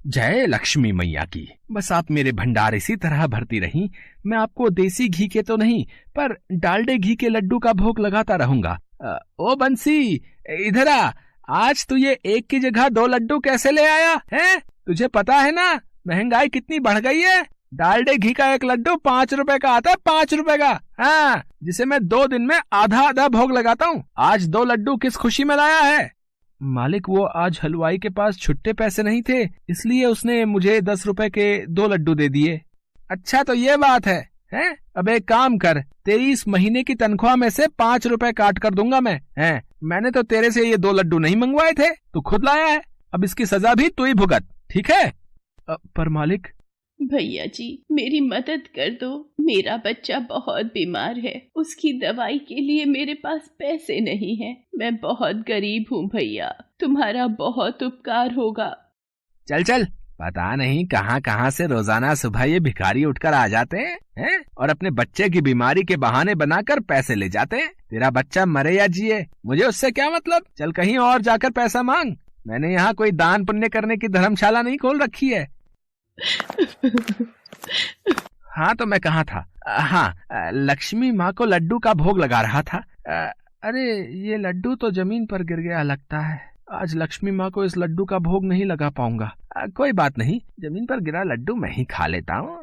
जय लक्ष्मी मैया की। बस आप मेरे भंडार इसी तरह भरती रहीं, मैं आपको देसी घी के तो नहीं पर डालडे घी के लड्डू का भोग लगाता रहूंगा। ओ बंसी, इधर आ। आज तू ये एक की जगह 2 लड्डू कैसे ले आया है? तुझे पता है ना महंगाई कितनी बढ़ गई है। डालडे घी का एक लड्डू 5 रुपए का आता है, 5 रुपए का। हाँ, जिसे मैं 2 दिन में आधा आधा भोग लगाता हूँ। आज 2 लड्डू किस खुशी में लाया है? मालिक, वो आज हलवाई के पास छुट्टे पैसे नहीं थे, इसलिए उसने मुझे 10 रुपए के 2 लड्डू दे दिए। अच्छा, तो ये बात है, हैं? अब एक काम कर, तेरी इस महीने की तनख्वाह में से 5 रुपए काट कर दूंगा मैं। हैं? मैंने तो तेरे से ये 2 लड्डू नहीं मंगवाए थे, तू खुद लाया है। अब इसकी सजा भी तू ही भुगत, ठीक है? पर मालिक। भैया जी, मेरी मदद कर दो। मेरा बच्चा बहुत बीमार है, उसकी दवाई के लिए मेरे पास पैसे नहीं हैं। मैं बहुत गरीब हूँ भैया, तुम्हारा बहुत उपकार होगा। चल चल, पता नहीं कहाँ कहाँ से रोजाना सुबह ये भिखारी उठकर आ जाते हैं और अपने बच्चे की बीमारी के बहाने बनाकर पैसे ले जाते हैं। तेरा बच्चा मरे या जिए, मुझे उससे क्या मतलब। चल कहीं और जाकर पैसा मांग। मैंने यहाँ कोई दान पुण्य करने की धर्मशाला नहीं खोल रखी है। हाँ, तो मैं कहाँ था? हाँ, लक्ष्मी माँ को लड्डू का भोग लगा रहा था। अरे, ये लड्डू तो जमीन पर गिर गया लगता है। आज लक्ष्मी माँ को इस लड्डू का भोग नहीं लगा पाऊंगा। कोई बात नहीं, जमीन पर गिरा लड्डू मैं ही खा लेता हूँ।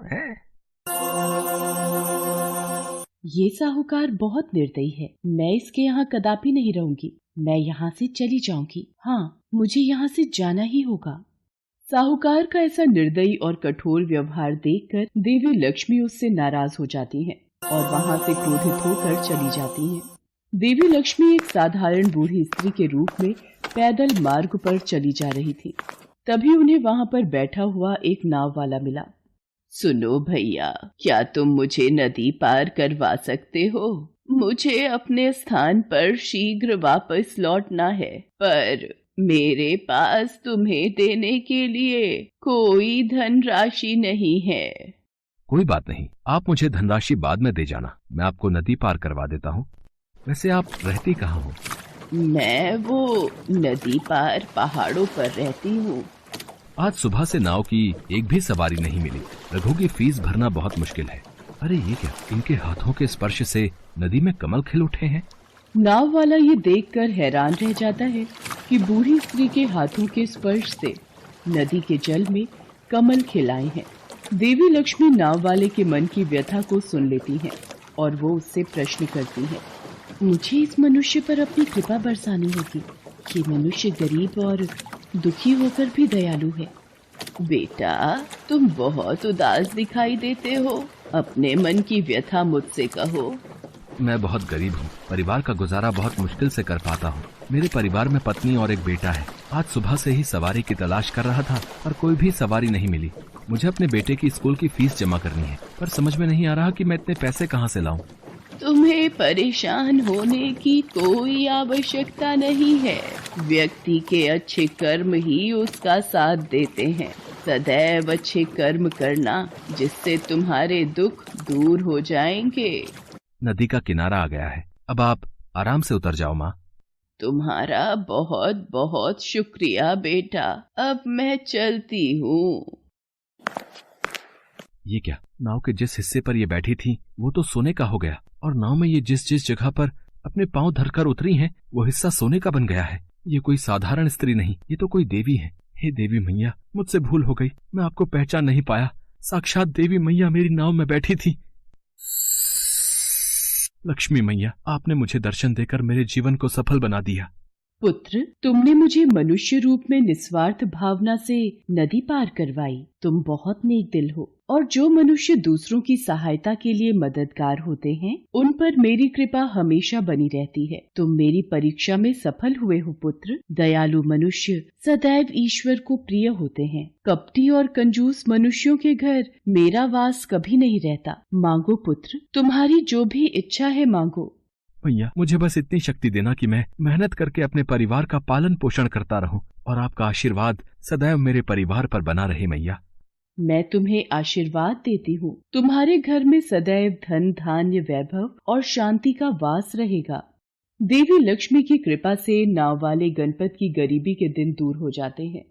ये साहूकार बहुत निर्दयी है। मैं इसके यहाँ कदापि नहीं रहूंगी। मैं यहाँ से चली जाऊंगी। हाँ, मुझे यहाँ से जाना ही होगा। साहूकार का ऐसा निर्दयी और कठोर व्यवहार देखकर देवी लक्ष्मी उससे नाराज हो जाती हैं और वहाँ से क्रोधित होकर चली जाती हैं। देवी लक्ष्मी एक साधारण बूढ़ी स्त्री के रूप में पैदल मार्ग पर चली जा रही थी। तभी उन्हें वहाँ पर बैठा हुआ एक नाव वाला मिला। सुनो भैया, क्या तुम मुझे नदी पार करवा सकते हो? मुझे अपने स्थान पर शीघ्र वापस लौटना है, पर मेरे पास तुम्हें देने के लिए कोई धनराशि नहीं है। कोई बात नहीं, आप मुझे धनराशि बाद में दे जाना, मैं आपको नदी पार करवा देता हूँ। वैसे आप रहती कहाँ हो? मैं वो नदी पार पहाड़ों पर रहती हूँ। आज सुबह से नाव की एक भी सवारी नहीं मिली। रघु की फीस भरना बहुत मुश्किल है। अरे ये क्या, इनके हाथों के स्पर्श से नदी में कमल खिल उठे हैं। नाव वाला ये देखकर हैरान रह जाता है कि बूढ़ी स्त्री के हाथों के स्पर्श से नदी के जल में कमल खिलाए हैं। देवी लक्ष्मी नाव वाले के मन की व्यथा को सुन लेती हैं और वो उससे प्रश्न करती हैं। मुझे इस मनुष्य पर अपनी कृपा बरसानी होगी। ये मनुष्य गरीब और दुखी होकर भी दयालु है। बेटा, तुम बहुत उदास दिखाई देते हो। अपने मन की व्यथा मुझसे कहो। मैं बहुत गरीब हूँ, परिवार का गुजारा बहुत मुश्किल से कर पाता हूँ। मेरे परिवार में पत्नी और एक बेटा है। आज सुबह से ही सवारी की तलाश कर रहा था पर कोई भी सवारी नहीं मिली। मुझे अपने बेटे की स्कूल की फीस जमा करनी है, पर समझ में नहीं आ रहा कि मैं इतने पैसे कहाँ से लाऊं। तुम्हें परेशान होने की कोई आवश्यकता नहीं है। व्यक्ति के अच्छे कर्म ही उसका साथ देते हैं। सदैव अच्छे कर्म करना, जिससे तुम्हारे दुख दूर हो जाएंगे। नदी का किनारा आ गया है, अब आप आराम से उतर जाओ माँ। तुम्हारा बहुत बहुत शुक्रिया बेटा, अब मैं चलती हूँ। ये क्या, नाव के जिस हिस्से पर ये बैठी थी वो तो सोने का हो गया, और नाव में ये जिस जिस जगह पर अपने पांव धरकर उतरी हैं वो हिस्सा सोने का बन गया है। ये कोई साधारण स्त्री नहीं, ये तो कोई देवी है। हे देवी मैया, मुझसे भूल हो गई, मैं आपको पहचान नहीं पाया। साक्षात देवी मैया मेरी नाव में बैठी थी। लक्ष्मी मैया, आपने मुझे दर्शन देकर मेरे जीवन को सफल बना दिया। पुत्र, तुमने मुझे मनुष्य रूप में निस्वार्थ भावना से नदी पार करवाई। तुम बहुत नेक दिल हो, और जो मनुष्य दूसरों की सहायता के लिए मददगार होते हैं उन पर मेरी कृपा हमेशा बनी रहती है। तुम मेरी परीक्षा में सफल हुए हो पुत्र। दयालु मनुष्य सदैव ईश्वर को प्रिय होते हैं। कपटी और कंजूस मनुष्यों के घर मेरा वास कभी नहीं रहता। मांगो पुत्र, तुम्हारी जो भी इच्छा है मांगो। भैया, मुझे बस इतनी शक्ति देना कि मैं मेहनत करके अपने परिवार का पालन पोषण करता रहूं, और आपका आशीर्वाद सदैव मेरे परिवार पर बना रहे मैया। मैं तुम्हें आशीर्वाद देती हूँ। तुम्हारे घर में सदैव धन धान्य वैभव और शांति का वास रहेगा। देवी लक्ष्मी की कृपा से नाव वाले गणपत की गरीबी के दिन दूर हो जाते हैं।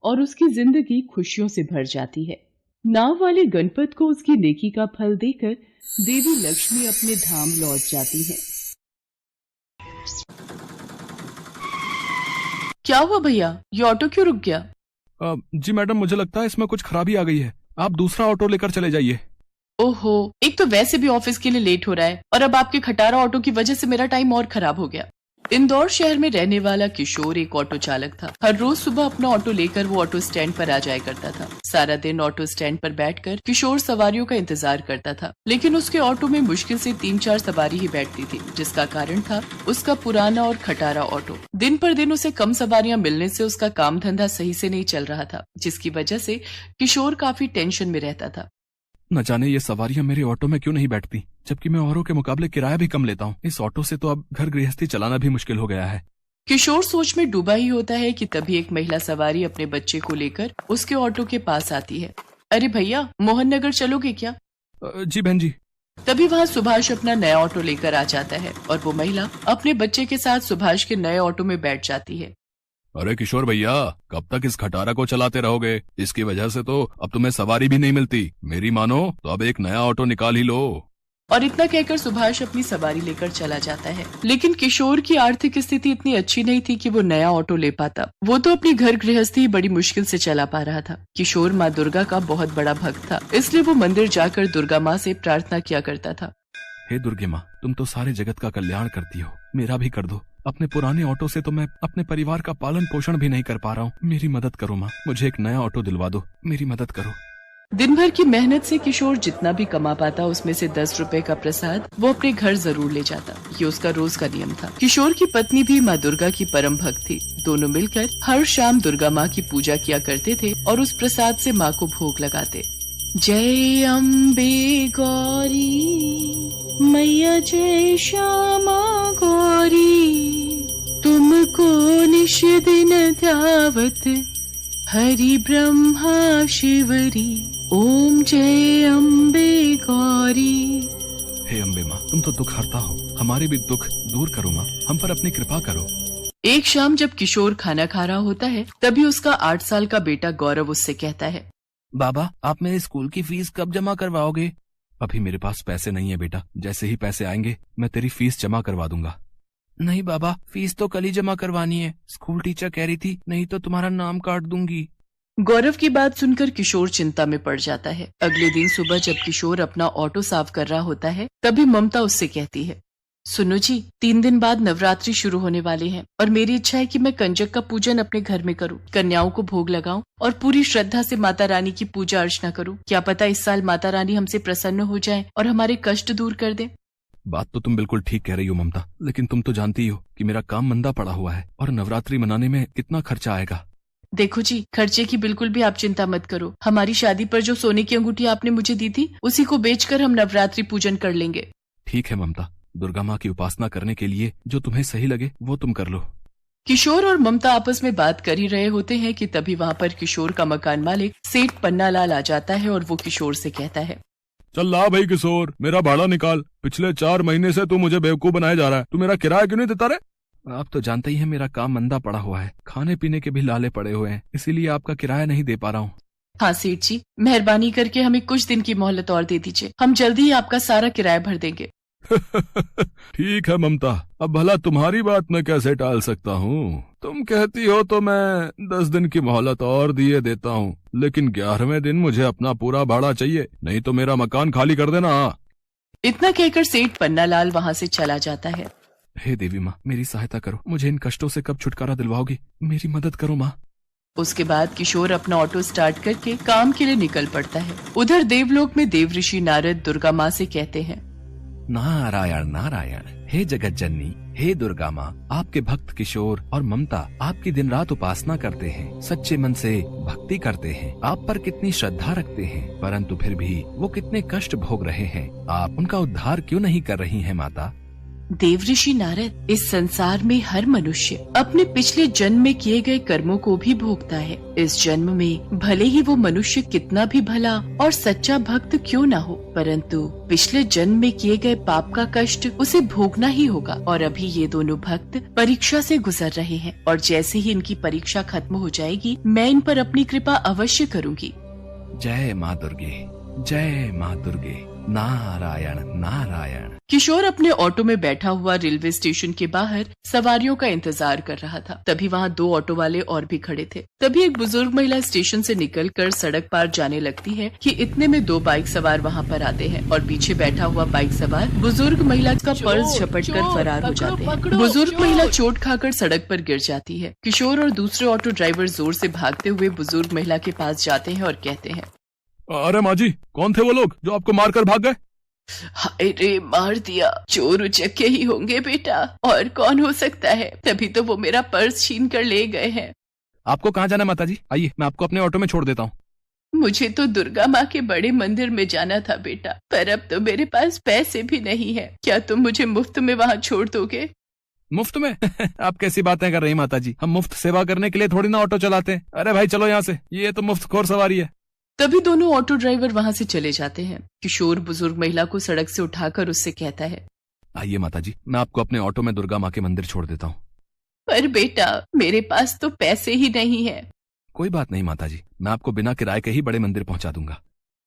और उसकी जिंदगी खुशियों से भर जाती है। नाव वाले गणपत को उसकी नेकी का फल देकर देवी लक्ष्मी अपने धाम लौट जाती है। क्या हुआ भैया, ये ऑटो क्यों रुक गया? जी मैडम, मुझे लगता है इसमें कुछ खराबी आ गई है। आप दूसरा ऑटो लेकर चले जाइए। ओहो, एक तो वैसे भी ऑफिस के लिए लेट हो रहा है और अब आपके खटारा ऑटो की वजह से मेरा टाइम और खराब हो गया। इंदौर शहर में रहने वाला किशोर एक ऑटो चालक था। हर रोज सुबह अपना ऑटो लेकर वो ऑटो स्टैंड पर आ जाया करता था। सारा दिन ऑटो स्टैंड पर बैठकर किशोर सवारियों का इंतजार करता था, लेकिन उसके ऑटो में मुश्किल से 3-4 सवारी ही बैठती थी, जिसका कारण था उसका पुराना और खटारा ऑटो। दिन पर दिन उसे कम सवारियां मिलने से उसका काम धंधा सही से नहीं चल रहा था, जिसकी वजह से किशोर काफी टेंशन में रहता था। न जाने ये सवारियां मेरे ऑटो में क्यों नहीं बैठती, जबकि मैं औरों के मुकाबले किराया भी कम लेता हूँ। इस ऑटो से तो अब घर गृहस्थी चलाना भी मुश्किल हो गया है। किशोर सोच में डूबा ही होता है कि तभी एक महिला सवारी अपने बच्चे को लेकर उसके ऑटो के पास आती है। अरे भैया, मोहन नगर चलोगे क्या? जी बहन जी। तभी वहाँ सुभाष अपना नया ऑटो लेकर आ जाता है और वो महिला अपने बच्चे के साथ सुभाष के नए ऑटो में बैठ जाती है। अरे किशोर भैया, कब तक इस खटारा को चलाते रहोगे? इसकी वजह से तो अब तुम्हें सवारी भी नहीं मिलती। मेरी मानो तो अब एक नया ऑटो निकाल ही लो। और इतना कहकर सुभाष अपनी सवारी लेकर चला जाता है। लेकिन किशोर की आर्थिक स्थिति इतनी अच्छी नहीं थी कि वो नया ऑटो ले पाता। वो तो अपनी घर गृहस्थी बड़ी मुश्किल से चला पा रहा था। किशोर माँ दुर्गा का बहुत बड़ा भक्त था, इसलिए वो मंदिर जाकर दुर्गा माँ से प्रार्थना किया करता था। हे दुर्गे माँ, तुम तो सारे जगत का कल्याण करती हो, मेरा भी कर दो। अपने पुराने ऑटो से तो मैं अपने परिवार का पालन पोषण भी नहीं कर पा रहा हूँ। मेरी मदद करो माँ, मुझे एक नया ऑटो दिलवा दो, मेरी मदद करो। दिन भर की मेहनत से किशोर जितना भी कमा पाता उसमें से 10 रुपए का प्रसाद वो अपने घर जरूर ले जाता। ये उसका रोज का नियम था। किशोर की पत्नी भी माँ दुर्गा की परम भक्त थी। दोनों मिलकर हर शाम दुर्गा माँ की पूजा किया करते थे और उस प्रसाद से माँ को भोग लगाते। जय अम्बे गौरी मैया, जय श्यामा गौरी, तुमको निश दिन ध्यावत हरि ब्रह्मा शिवरी, ओम जय अम्बे गौरी। हे अम्बे माँ, तुम तो दुख हरता हो, हमारे भी दुख दूर करो माँ, हम पर अपनी कृपा करो। एक शाम जब किशोर खाना खा रहा होता है, तभी उसका 8 साल का बेटा गौरव उससे कहता है, बाबा, आप मेरे स्कूल की फीस कब जमा करवाओगे? अभी मेरे पास पैसे नहीं है बेटा, जैसे ही पैसे आएंगे मैं तेरी फीस जमा करवा दूंगा। नहीं बाबा, फीस तो कल ही जमा करवानी है, स्कूल टीचर कह रही थी, नहीं तो तुम्हारा नाम काट दूंगी। गौरव की बात सुनकर किशोर चिंता में पड़ जाता है। अगले दिन सुबह जब किशोर अपना ऑटो साफ कर रहा होता है, तभी ममता उससे कहती है, सुनो जी, 3 दिन बाद नवरात्रि शुरू होने वाले हैं और मेरी इच्छा है कि मैं कंजक का पूजन अपने घर में करूं, कन्याओं को भोग लगाऊं और पूरी श्रद्धा से माता रानी की पूजा अर्चना करूं। क्या पता इस साल माता रानी हमसे प्रसन्न हो जाए और हमारे कष्ट दूर कर दे। बात तो तुम बिल्कुल ठीक कह रही हो ममता, लेकिन तुम तो जानती हो कि मेरा काम मंदा पड़ा हुआ है और नवरात्रि मनाने में कितना खर्चा आएगा। देखो जी, खर्चे की बिल्कुल भी आप चिंता मत करो। हमारी शादी पर जो सोने की अंगूठी आपने मुझे दी थी, उसी को बेचकर हम नवरात्रि पूजन कर लेंगे। ठीक है ममता, दुर्गा माँ की उपासना करने के लिए जो तुम्हें सही लगे वो तुम कर लो। किशोर और ममता आपस में बात कर ही रहे होते हैं कि तभी वहाँ पर किशोर का मकान मालिक सेठ पन्नालाल आ जाता है और वो किशोर से कहता है, चल ला भाई किशोर, मेरा भाड़ा निकाल। पिछले 4 महीने से तू मुझे बेवकूफ बनाया जा रहा है, तू मेरा किराया क्यों नहीं देता रे? आप तो जानते ही हैं मेरा काम मंदा पड़ा हुआ है, खाने पीने के भी लाले पड़े हुए हैं, इसीलिए आपका किराया नहीं दे पा रहा हूँ। हाँ सेठ जी, मेहरबानी करके हमें कुछ दिन की मोहलत और दे दीजिए, हम जल्दी ही आपका सारा किराया भर देंगे। ठीक है ममता, अब भला तुम्हारी बात मैं कैसे टाल सकता हूँ? तुम कहती हो तो मैं 10 दिन की मोहलत और दिए देता हूँ, लेकिन 11वें दिन मुझे अपना पूरा भाड़ा चाहिए, नहीं तो मेरा मकान खाली कर देना। इतना कहकर सेठ पन्नालाल वहाँ से चला जाता है। हे देवी माँ, मेरी सहायता करो, मुझे इन कष्टों से कब छुटकारा दिलवाओगी? मेरी मदद करो माँ। उसके बाद किशोर अपना ऑटो स्टार्ट करके काम के लिए निकल पड़ता है। उधर देवलोक में देव ऋषि नारद दुर्गा माँ से कहते हैं, नारायण नारायण, हे जगत जननी, हे दुर्गा माँ, आपके भक्त किशोर और ममता आपकी दिन रात उपासना करते हैं, सच्चे मन से भक्ति करते हैं, आप पर कितनी श्रद्धा रखते हैं, परंतु फिर भी वो कितने कष्ट भोग रहे हैं, आप उनका उद्धार क्यों नहीं कर रही हैं माता? देवऋषि नारद, इस संसार में हर मनुष्य अपने पिछले जन्म में किए गए कर्मों को भी भोगता है। इस जन्म में भले ही वो मनुष्य कितना भी भला और सच्चा भक्त क्यों ना हो, परंतु पिछले जन्म में किए गए पाप का कष्ट उसे भोगना ही होगा। और अभी ये दोनों भक्त परीक्षा से गुजर रहे हैं और जैसे ही इनकी परीक्षा खत्म हो जाएगी, मैं इन पर अपनी कृपा अवश्य करूंगी। जय माँ दुर्गे, जय माँ दुर्गे, नारायण नारायण। किशोर अपने ऑटो में बैठा हुआ रेलवे स्टेशन के बाहर सवारियों का इंतजार कर रहा था। तभी वहाँ 2 ऑटो वाले और भी खड़े थे। तभी एक बुजुर्ग महिला स्टेशन से निकलकर सड़क पार जाने लगती है कि इतने में 2 बाइक सवार वहाँ पर आते हैं और पीछे बैठा हुआ बाइक सवार बुजुर्ग महिला का पर्स झपटकर फरार हो जाते हैं। बुजुर्ग महिला चोट खाकर सड़क पर गिर जाती है। किशोर और दूसरे ऑटो ड्राइवर जोर से भागते हुए बुजुर्ग महिला के पास जाते हैं और कहते हैं, अरे माँ जी, कौन थे वो लोग जो आपको मारकर भाग गए? हाय रे, मार दिया। चोर उचक्के ही होंगे बेटा, और कौन हो सकता है। तभी तो वो मेरा पर्स छीन कर ले गए हैं। आपको कहाँ जाना माता जी? आइए, मैं आपको अपने ऑटो में छोड़ देता हूँ। मुझे तो दुर्गा माँ के बड़े मंदिर में जाना था बेटा, पर अब तो मेरे पास पैसे भी नहीं है। क्या तुम मुझे मुफ्त में वहाँ छोड़ दोगे? मुफ्त में? आप कैसी बातें कर रही माता जी? हम मुफ्त सेवा करने के लिए थोड़ी ना ऑटो चलाते हैं। अरे भाई चलो यहाँ से, ये तो मुफ्तखोर सवारी है। तभी दोनों ऑटो ड्राइवर वहाँ से चले जाते हैं। किशोर बुजुर्ग महिला को सड़क से उठाकर उससे कहता है, आइए माता जी, मैं आपको अपने ऑटो में दुर्गा माँ के मंदिर छोड़ देता हूँ। पर बेटा, मेरे पास तो पैसे ही नहीं है। कोई बात नहीं माता जी, मैं आपको बिना किराए के ही बड़े मंदिर पहुँचा दूंगा।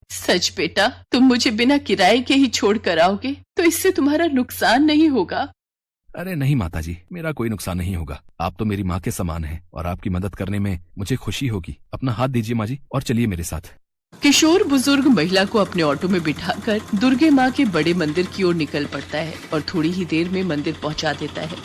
सच बेटा, तुम मुझे बिना किराए के ही छोड़ कर आओगे तो इससे तुम्हारा नुकसान नहीं होगा? अरे नहीं माता जी, मेरा कोई नुकसान नहीं होगा। आप तो मेरी माँ के समान हैं और आपकी मदद करने में मुझे खुशी होगी। अपना हाथ दीजिए माँ जी और चलिए मेरे साथ। किशोर बुजुर्ग महिला को अपने ऑटो में बिठाकर दुर्गे माँ के बड़े मंदिर की ओर निकल पड़ता है और थोड़ी ही देर में मंदिर पहुँचा देता है।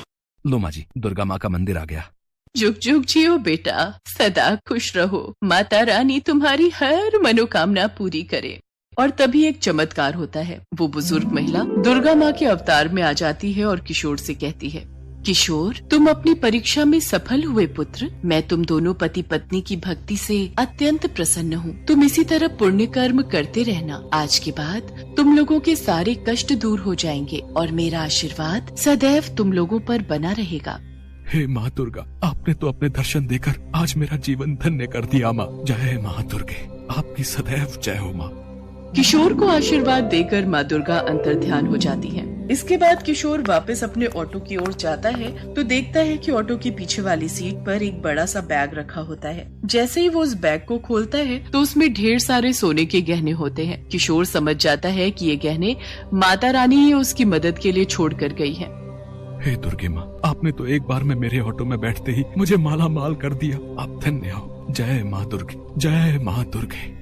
लो माँ जी, दुर्गा माँ का मंदिर आ गया। जुग जुग जियो बेटा, सदा खुश रहो। माता रानी तुम्हारी हर मनोकामना पूरी करे। और तभी एक चमत्कार होता है। वो बुजुर्ग महिला दुर्गा माँ के अवतार में आ जाती है और किशोर से कहती है, किशोर, तुम अपनी परीक्षा में सफल हुए पुत्र। मैं तुम दोनों पति पत्नी की भक्ति से अत्यंत प्रसन्न हूँ। तुम इसी तरह पुण्य कर्म करते रहना। आज के बाद तुम लोगों के सारे कष्ट दूर हो जाएंगे और मेरा आशीर्वाद सदैव तुम लोगों पर बना रहेगा। हे माँ दुर्गा, आपने तो अपने दर्शन देकर आज मेरा जीवन धन्य कर दिया माँ। जय माँ दुर्गे, आपकी सदैव जय हो माँ। किशोर को आशीर्वाद देकर माँ दुर्गा अंतर ध्यान हो जाती हैं। इसके बाद किशोर वापस अपने ऑटो की ओर जाता है तो देखता है कि ऑटो की पीछे वाली सीट पर एक बड़ा सा बैग रखा होता है। जैसे ही वो उस बैग को खोलता है तो उसमें ढेर सारे सोने के गहने होते हैं। किशोर समझ जाता है कि ये गहने माता रानी ही उसकी मदद के लिए छोड़ कर गई है। हे दुर्गे माँ, आपने तो एक बार में मेरे ऑटो में बैठते ही मुझे माला माल कर दिया। आप धन्य हो। जय माँ दुर्गे, जय माँ दुर्गे।